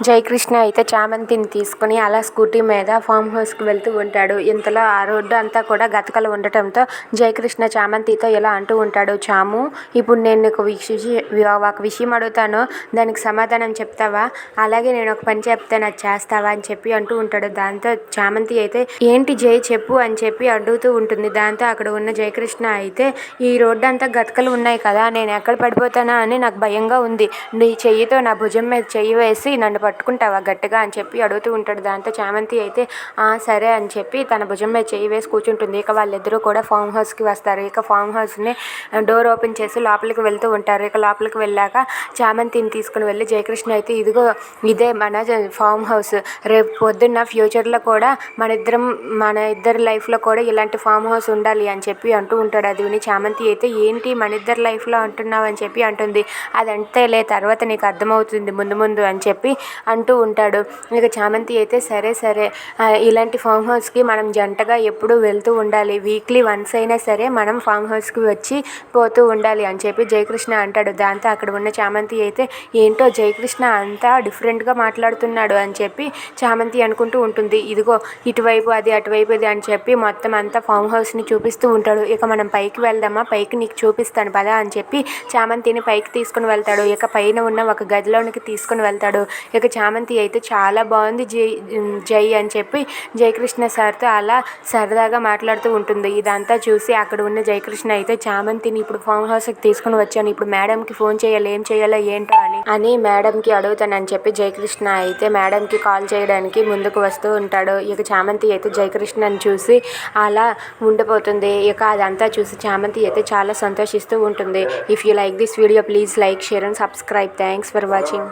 జయకృష్ణ అయితే చామంతిని తీసుకుని అలా స్కూటీ మీద ఫామ్ హౌస్కి వెళ్తూ ఉంటాడు. ఇంతలో ఆ రోడ్డు అంతా కూడా గతకలు ఉండటంతో జయకృష్ణ చామంతితో ఇలా అంటూ ఉంటాడు. చాము, ఇప్పుడు నేను నీకు ఒక విషయం అడుగుతాను, దానికి సమాధానం చెప్తావా? అలాగే నేను ఒక పని చెప్తాను, అది చేస్తావా అని చెప్పి అంటూ ఉంటాడు. దాంతో చామంతి అయితే ఏంటి జై చెప్పు అని చెప్పి అడుగుతూ ఉంటుంది. దాంతో అక్కడ ఉన్న జయకృష్ణ అయితే ఈ రోడ్డు అంతా గతకలు ఉన్నాయి కదా, నేను ఎక్కడ పడిపోతానా అని నాకు భయంగా ఉంది. నీ చెయ్యితో నా భుజం మీద చెయ్యి వేసి నన్ను పట్టుకుంటావా గట్టిగా అని చెప్పి అడుగుతూ ఉంటాడు. దాంతో చామంతి అయితే సరే అని చెప్పి తన భుజం మీద చెయ్యి వేసి కూర్చుంటుంది. ఇక వాళ్ళిద్దరూ కూడా ఫామ్ హౌస్కి వస్తారు. ఇక ఫామ్ హౌస్ని డోర్ ఓపెన్ చేసి లోపలికి వెళ్తూ ఉంటారు. ఇక లోపలికి వెళ్ళాక చామంతిని తీసుకుని వెళ్ళి జయకృష్ణ అయితే ఇదిగో ఇదే మన ఫామ్ హౌస్, రేపు పొద్దున్న ఫ్యూచర్లో కూడా మన ఇద్దరి లైఫ్లో కూడా ఇలాంటి ఫామ్ హౌస్ ఉండాలి అని చెప్పి అంటూ ఉంటాడు. అది విని చామంతి అయితే ఏంటి మన ఇద్దరి లైఫ్లో అంటున్నావు అని చెప్పి అంటుంది. అదంతేలే, తర్వాత నీకు అర్థమవుతుంది ముందు ముందు అని చెప్పి అంటూ ఉంటాడు. ఇక చామంతి అయితే సరే ఇలాంటి ఫామ్ హౌస్కి మనం జంటగా ఎప్పుడూ వెళ్తూ ఉండాలి, వీక్లీ వన్స్ అయినా సరే మనం ఫామ్ హౌస్కి వచ్చి పోతూ ఉండాలి అని చెప్పి జయకృష్ణ అంటాడు. దాంతో అక్కడ ఉన్న చామంతి అయితే ఏంటో జయకృష్ణ అంతా డిఫరెంట్గా మాట్లాడుతున్నాడు అని చెప్పి చామంతి అనుకుంటూ ఉంటుంది. ఇదిగో ఇటువైపు అది అటువైపు ఇది అని చెప్పి మొత్తం అంతా ఫామ్ హౌస్ని చూపిస్తూ ఉంటాడు. ఇక మనం పైకి వెళ్దామా, పైకి నీకు చూపిస్తాను పదా అని చెప్పి చామంతిని పైకి తీసుకుని వెళ్తాడు. ఇక పైన ఉన్న ఒక గదిలోనికి తీసుకుని వెళ్తాడు. ఇక చామంతి అయితే చాలా బాగుంది జై అని చెప్పి జయకృష్ణ సార్తో అలా సరదాగా మాట్లాడుతూ ఉంటుంది. ఇదంతా చూసి అక్కడ ఉన్న జయకృష్ణ అయితే చామంతిని ఇప్పుడు ఫామ్ హౌస్కి తీసుకుని వచ్చాను, ఇప్పుడు మేడంకి ఫోన్ చేయాలి, ఏం చేయాలో ఏంటో అని మేడంకి అడుగుతానని చెప్పి జయకృష్ణ అయితే మేడంకి కాల్ చేయడానికి ముందుకు వస్తూ ఉంటాడు. ఇక చామంతి అయితే జయకృష్ణని చూసి అలా ఉండిపోతుంది. ఇక అదంతా చూసి చామంతి అయితే చాలా సంతోషిస్తూ ఉంటుంది. If you like this video please like, share and subscribe. Thanks for watching.